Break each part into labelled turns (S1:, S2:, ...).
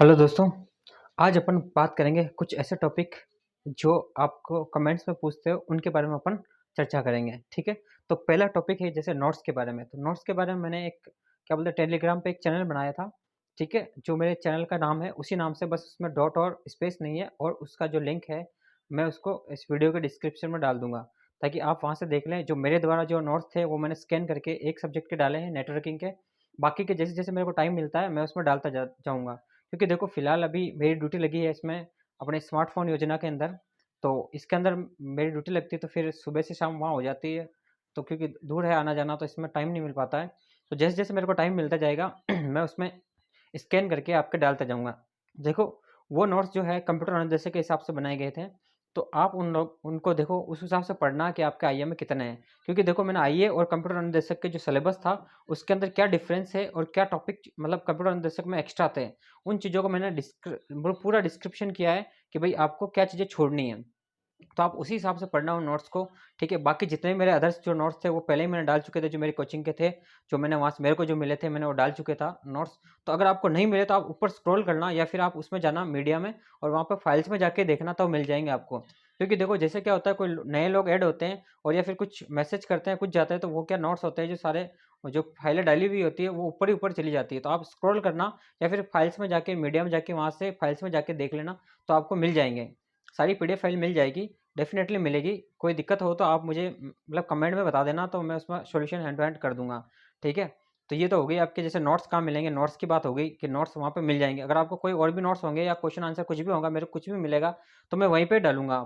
S1: Hello दोस्तों, आज अपन बात करेंगे कुछ ऐसे टॉपिक जो आपको कमेंट्स में पूछते हो उनके बारे में अपन चर्चा करेंगे, ठीक है? तो पहला टॉपिक है जैसे नोट्स के बारे में, तो नोट्स के बारे में मैंने एक क्या बोलते हैं टेलीग्राम पे एक चैनल बनाया था, ठीक है? जो मेरे चैनल का नाम है उसी नाम से बस उसमें डॉट और स्पेस नहीं है और उसका जो लिंक है मैं उसको इस वीडियो के डिस्क्रिप्शन में डाल दूँगा, ताकि आप वहाँ से देख लें। जो मेरे द्वारा जो नोट्स थे वो मैंने स्कैन करके एक सब्जेक्ट के डाले हैं नेटवर्किंग के, बाकी के जैसे-जैसे मेरे को टाइम मिलता है मैं उसमें डालता जाऊँगा। क्योंकि देखो फिलहाल अभी मेरी ड्यूटी लगी है इसमें अपने स्मार्टफ़ोन योजना के अंदर, तो इसके अंदर मेरी ड्यूटी लगती है तो फिर सुबह से शाम वहाँ हो जाती है। तो क्योंकि दूर है आना-जाना तो इसमें टाइम नहीं मिल पाता है। तो जैसे-जैसे मेरे को टाइम मिलता जाएगा मैं उसमें स्कैन करके आपके डालता जाऊँगा। देखो वो नोट्स जो है कंप्यूटर अनुदेशक के हिसाब से बनाए गए थे, तो आप उनको देखो उस हिसाब से पढ़ना कि आपके आईए में कितने हैं। क्योंकि देखो मैंने आईए और कंप्यूटर अनुदेशक के जो सिलेबस था उसके अंदर क्या डिफ़रेंस है और क्या टॉपिक मतलब कंप्यूटर अनुदेशक में एक्स्ट्रा थे। उन चीज़ों को मैंने पूरा डिस्क्रिप्शन किया है कि भई आपको क्या चीज़ें छोड़नी है। तो आप उसी हिसाब से पढ़ना उन नोट्स को, ठीक है? बाकी जितने भी मेरे अदर्स जो नोट्स थे वो पहले ही मैंने डाल चुके थे, जो मेरी कोचिंग के थे, जो मैंने वहाँ से मेरे को जो मिले थे मैंने वो डाल चुके था नोट्स। तो अगर आपको नहीं मिले तो आप ऊपर स्क्रॉल करना या फिर आप उसमें जाना मीडिया में और वहाँ पे फाइल्स में जाके देखना तो मिल जाएँगे आपको। क्योंकि देखो जैसे क्या होता है कोई नए लोग ऐड होते हैं और या फिर कुछ मैसेज करते हैं, कुछ जाते हैं तो वो क्या नोट्स होते हैं जो सारे जो फाइलें डाली हुई होती है वो ऊपर ही ऊपर चली जाती है। तो आप स्क्रॉल करना या फिर फाइल्स में जाके मीडिया में जाके वहाँ से फाइल्स में जाके देख लेना तो आपको मिल जाएँगे। सारी पीडीएफ फाइल मिल जाएगी। डेफ़िनेटली मिलेगी। कोई दिक्कत हो तो आप मुझे मतलब कमेंट में बता देना तो मैं उसमें सॉल्यूशन हैंड टू हैंड कर दूँगा, ठीक है? तो ये तो हो गई आपके जैसे नोट्स कहाँ मिलेंगे, नोट्स की बात हो गई कि नोट्स वहाँ पे मिल जाएँगे। अगर आपको कोई और भी नोट्स होंगे या क्वेश्चन आंसर कुछ भी होगा, मेरे को कुछ भी मिलेगा, तो मैं वहीं पे डालूँगा,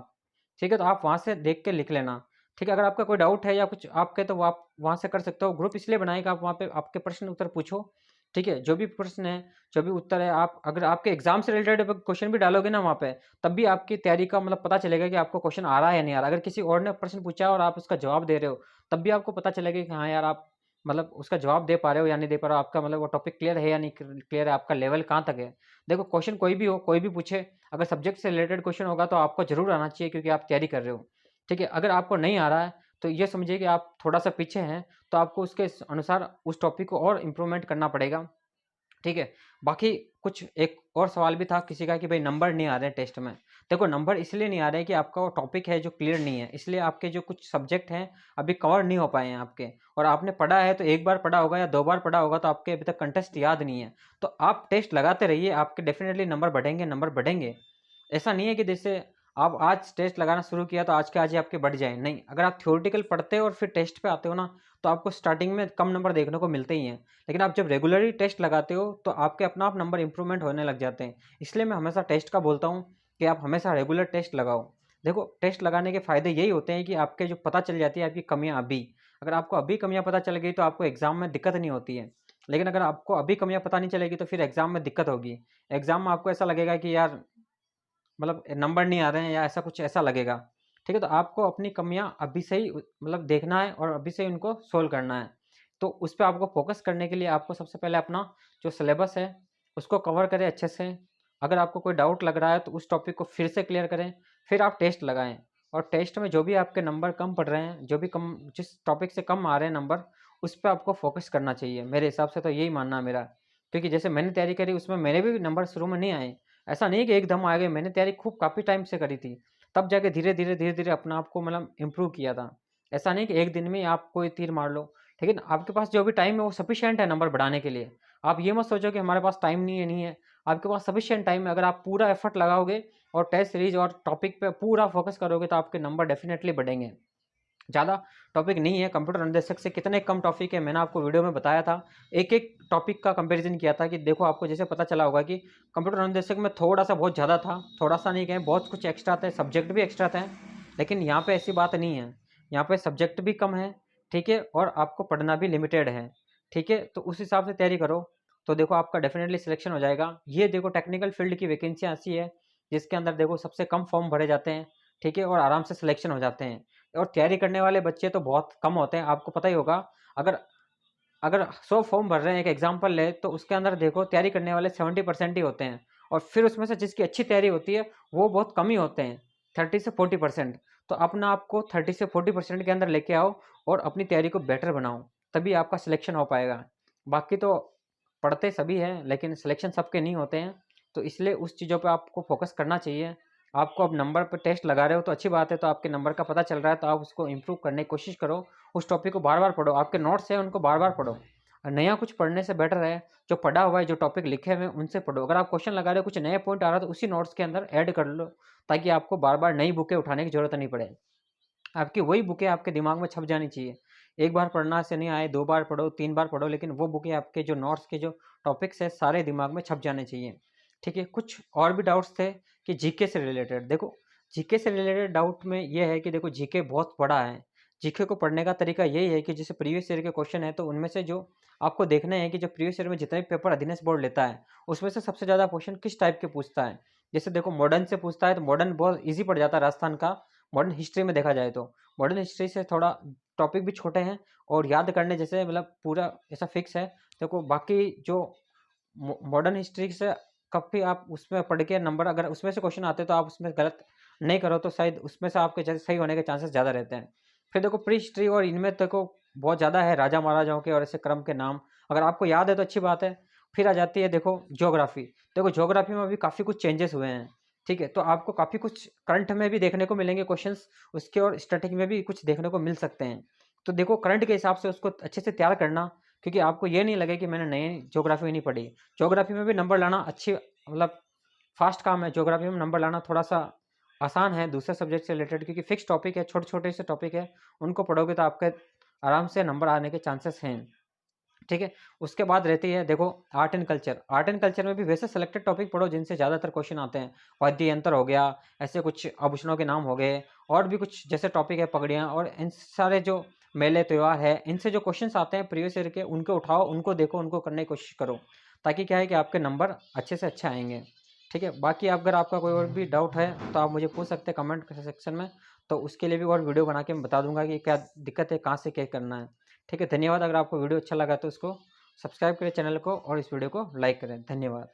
S1: ठीक है? तो आप वहाँ से देख के लिख लेना, ठीक है? अगर आपका कोई डाउट है या कुछ आपके तो वो आप वहाँ से कर सकते हो। ग्रुप इसलिए बनाए कि आप वहाँ पे आपके प्रश्न उत्तर पूछो, ठीक है? जो भी प्रश्न है, जो भी उत्तर है, आप अगर आपके एग्ज़ाम से रिलेटेड क्वेश्चन भी डालोगे ना वहाँ पे, तब भी आपकी तैयारी का मतलब पता चलेगा कि आपको क्वेश्चन आ रहा है या नहीं आ रहा। अगर किसी और ने प्रश्न पूछा और आप उसका जवाब दे रहे हो, तब भी आपको पता चलेगा कि हाँ यार, आप मतलब उसका जवाब दे पा रहे हो या नहीं दे पा रहे हो। आपका मतलब वो टॉपिक क्लियर है या नहीं क्लियर है, आपका लेवल कहाँ तक है। देखो क्वेश्चन कोई भी हो, कोई भी पूछे, अगर सब्जेक्ट से रिलेटेड क्वेश्चन होगा तो आपको ज़रूर आना चाहिए क्योंकि आप तैयारी कर रहे हो, ठीक है? अगर आपको नहीं आ रहा है, तो ये समझिए कि आप थोड़ा-सा पीछे हैं, तो आपको उसके अनुसार उस टॉपिक को और इम्प्रूवमेंट करना पड़ेगा। ठीक है? बाकी कुछ एक और सवाल भी था किसी का कि भई नंबर नहीं आ रहे हैं टेस्ट में। देखो नंबर इसलिए नहीं आ रहे हैं कि आपका वो टॉपिक है जो क्लियर नहीं है, इसलिए आपके जो कुछ सब्जेक्ट हैं अभी कवर नहीं हो पाए हैं आपके, और आपने पढ़ा है तो 1 बार पढ़ा होगा या 2 बार पढ़ा होगा तो आपके अभी तक कंटेस्ट याद नहीं है। तो आप टेस्ट लगाते रहिए, आपके डेफ़िनिटली नंबर बढ़ेंगे, नंबर बढ़ेंगे। ऐसा नहीं है कि जैसे आप आज टेस्ट लगाना शुरू किया तो आज के आज ही आपके बढ़ जाएँ, नहीं। अगर आप थ्योरेटिकल पढ़ते हो और फिर टेस्ट पे आते हो ना, तो आपको स्टार्टिंग में कम नंबर देखने को मिलते ही हैं। लेकिन आप जब रेगुलरली टेस्ट लगाते हो तो आपके अपना आप नंबर इंप्रूवमेंट होने लग जाते हैं। इसलिए मैं हमेशा टेस्ट का बोलता हूँ कि आप हमेशा रेगुलर टेस्ट लगाओ। देखो टेस्ट लगाने के फ़ायदे यही होते हैं कि आपके जो पता चल जाती है आपकी कमियाँ अभी। अगर आपको अभी कमियाँ पता चल गई तो आपको एग्ज़ाम में दिक्कत नहीं होती है। लेकिन अगर आपको अभी कमियाँ पता नहीं चलेगी तो फिर एग्ज़ाम में दिक्कत होगी। एग्ज़ाम में आपको ऐसा लगेगा कि यार मतलब नंबर नहीं आ रहे हैं या ऐसा कुछ ऐसा लगेगा। ठीक है? तो आपको अपनी कमियाँ अभी से ही मतलब देखना है और अभी से ही उनको सोल्व करना है। तो उस पे आपको फ़ोकस करने के लिए आपको सबसे पहले अपना जो सिलेबस है, उसको कवर करें अच्छे से। अगर आपको कोई डाउट लग रहा है तो उस टॉपिक को फिर से क्लियर करें, फिर आप टेस्ट लगाएँ। और टेस्ट में जो भी आपके नंबर कम पड़ रहे हैं, जो भी कम जिस टॉपिक से कम आ रहे हैं नंबर, उस पे आपको फ़ोकस करना चाहिए। मेरे हिसाब से तो यही मानना है मेरा। क्योंकि जैसे मैंने तैयारी करी उसमें मेरे भी नंबर शुरू में नहीं आए। ऐसा नहीं है कि एकदम आ गए, मैंने तैयारी खूब काफ़ी टाइम से करी थी। तब जाके धीरे-धीरे, धीरे-धीरे अपने आप को मतलब इम्प्रूव किया था। ऐसा नहीं कि एक दिन में आप कोई तीर मार लो। लेकिन आपके पास जो भी टाइम है वो सफिशिएंट है नंबर बढ़ाने के लिए। आप ये मत सोचो कि हमारे पास टाइम नहीं है, नहीं है। आपके पास सफिशिएंट टाइम है, अगर आप पूरा एफर्ट लगाओगे और टेस्ट सीरीज़ और टॉपिक पे पूरा फ़ोकस करोगे तो आपके नंबर डेफ़िनेटली बढ़ेंगे। ज़्यादा टॉपिक नहीं है, कंप्यूटर अनुदेशक से कितने कम टॉपिक है मैंने आपको वीडियो में बताया था। एक-एक टॉपिक का कंपैरिज़न किया था कि देखो आपको जैसे पता चला होगा कि कंप्यूटर अनुदेशक में थोड़ा-सा बहुत ज़्यादा था, थोड़ा-सा नहीं कहें बहुत कुछ एक्स्ट्रा थे, सब्जेक्ट भी एक्स्ट्रा थे। लेकिन यहाँ पे ऐसी बात नहीं है, यहाँ पे सब्जेक्ट भी कम है, ठीक है? और आपको पढ़ना भी लिमिटेड है, ठीक है? तो उस हिसाब से तैयारी करो, तो देखो आपका डेफ़िनेटली सिलेक्शन हो जाएगा। ये देखो टेक्निकल फ़ील्ड की वैकेंसियाँ ऐसी है, जिसके अंदर देखो सबसे कम फॉर्म भरे जाते हैं, ठीक है? और आराम से सिलेक्शन हो जाते हैं। और तैयारी करने वाले बच्चे तो बहुत कम होते हैं, आपको पता ही होगा। अगर अगर 100 फॉर्म भर रहे हैं, एक एग्ज़ाम्पल लें, तो उसके अंदर देखो तैयारी करने वाले 70% ही होते हैं और फिर उसमें से जिसकी अच्छी तैयारी होती है, वो बहुत कम ही होते हैं, 30 से 40%। तो अपना आप को 30 से 40% के अंदर लेके आओ और अपनी तैयारी को बेटर बनाओ, तभी आपका सिलेक्शन हो पाएगा। बाकी तो पढ़ते सभी हैं, लेकिन सिलेक्शन सबके नहीं होते हैं। तो इसलिए उस चीज़ों पे आपको फोकस करना चाहिए। आपको अब नंबर पे टेस्ट लगा रहे हो तो अच्छी बात है, तो आपके नंबर का पता चल रहा है तो आप उसको इम्प्रूव करने की कोशिश करो। उस टॉपिक को बार बार पढ़ो, आपके नोट्स हैं उनको बार बार पढ़ो। और नया कुछ पढ़ने से बेटर है जो पढ़ा हुआ है, जो टॉपिक लिखे हुए हैं उनसे पढ़ो। अगर आप क्वेश्चन लगा रहे हो, कुछ नए पॉइंट आ रहा है तो उसी नोट्स के अंदर ऐड कर लो, ताकि आपको बार बार नई बुकें उठाने की जरूरत नहीं पड़े। आपकी वही बुकें आपके दिमाग में छप जानी चाहिए। एक बार पढ़ना से नहीं आए, 2 बार पढ़ो, 3 बार पढ़ो, लेकिन वो बुकें आपके जो नोट्स के जो टॉपिक्स है सारे दिमाग में छप जाने चाहिए। ठीक है, कुछ और भी डाउट्स थे कि जीके से रिलेटेड। देखो, जीके से रिलेटेड डाउट में ये है कि देखो जीके बहुत बड़ा है। जीके को पढ़ने का तरीका यही है कि जैसे प्रीवियस ईयर के क्वेश्चन है तो उनमें से जो आपको देखना है कि जो प्रीवियस ईयर में जितने भी पेपर अधीनस्थ बोर्ड लेता है उसमें से सबसे ज़्यादा क्वेश्चन किस टाइप के पूछता है। जैसे देखो मॉडर्न से पूछता है तो मॉडर्न बहुत ईजी पड़ जाता है राजस्थान का, मॉडर्न हिस्ट्री में देखा जाए तो। मॉडर्न हिस्ट्री से थोड़ा टॉपिक भी छोटे हैं और याद करने जैसे मतलब पूरा ऐसा फिक्स है। देखो बाकी जो मॉडर्न हिस्ट्री से काफ़ी आप उसमें पढ़ के नंबर, अगर उसमें से क्वेश्चन आते तो आप उसमें गलत नहीं करो तो शायद उसमें से आपके जैसे सही होने के चांसेस ज़्यादा रहते हैं। फिर देखो प्री हिस्ट्री और इनमें देखो बहुत ज़्यादा है, राजा महाराजाओं के और ऐसे क्रम के नाम अगर आपको याद है तो अच्छी बात है। फिर आ जाती है देखो ज्योग्राफी। देखो ज्योग्राफी में भी काफ़ी कुछ चेंजेस हुए हैं। ठीक है, तो आपको काफ़ी कुछ करंट में भी देखने को मिलेंगे क्वेश्चंस उसके, और स्टैटिक में भी कुछ देखने को मिल सकते हैं। तो देखो करंट के हिसाब से उसको अच्छे से तैयार करना, क्योंकि आपको ये नहीं लगे कि मैंने नई ज्योग्राफी नहीं पढ़ी। ज्योग्राफी में भी नंबर लाना अच्छी मतलब फास्ट काम है। ज्योग्राफी में नंबर लाना थोड़ा सा आसान है दूसरे सब्जेक्ट से रिलेटेड, क्योंकि फिक्स टॉपिक है, छोटे छोटे से टॉपिक है, उनको पढ़ोगे तो आपके आराम से नंबर आने के चांसेस हैं। ठीक है, उसके बाद रहती है देखो art and culture. Art and culture में भी वैसे सेलेक्टेड टॉपिक पढ़ो जिनसे ज़्यादातर क्वेश्चन आते हैं। वाद्य यंत्र हो गया, ऐसे कुछ आभूषणों के नाम हो गए, और भी कुछ जैसे टॉपिक है पगड़ियाँ, और इन सारे जो मेले त्यौहार है इनसे जो क्वेश्चंस आते हैं प्रीवियस ईयर के उनको उठाओ, उनको देखो, उनको करने की कोशिश करो, ताकि क्या है कि आपके नंबर अच्छे से अच्छे आएंगे। ठीक है, बाकी अगर आपका कोई और भी डाउट है तो आप मुझे पूछ सकते हैं कमेंट सेक्शन में, तो उसके लिए भी और वीडियो बना के मैं बता दूंगा कि क्या दिक्कत है, कहाँ से क्या करना है। ठीक है, धन्यवाद। अगर आपको वीडियो अच्छा लगा तो इसको सब्सक्राइब करें चैनल को और इस वीडियो को लाइक करें। धन्यवाद।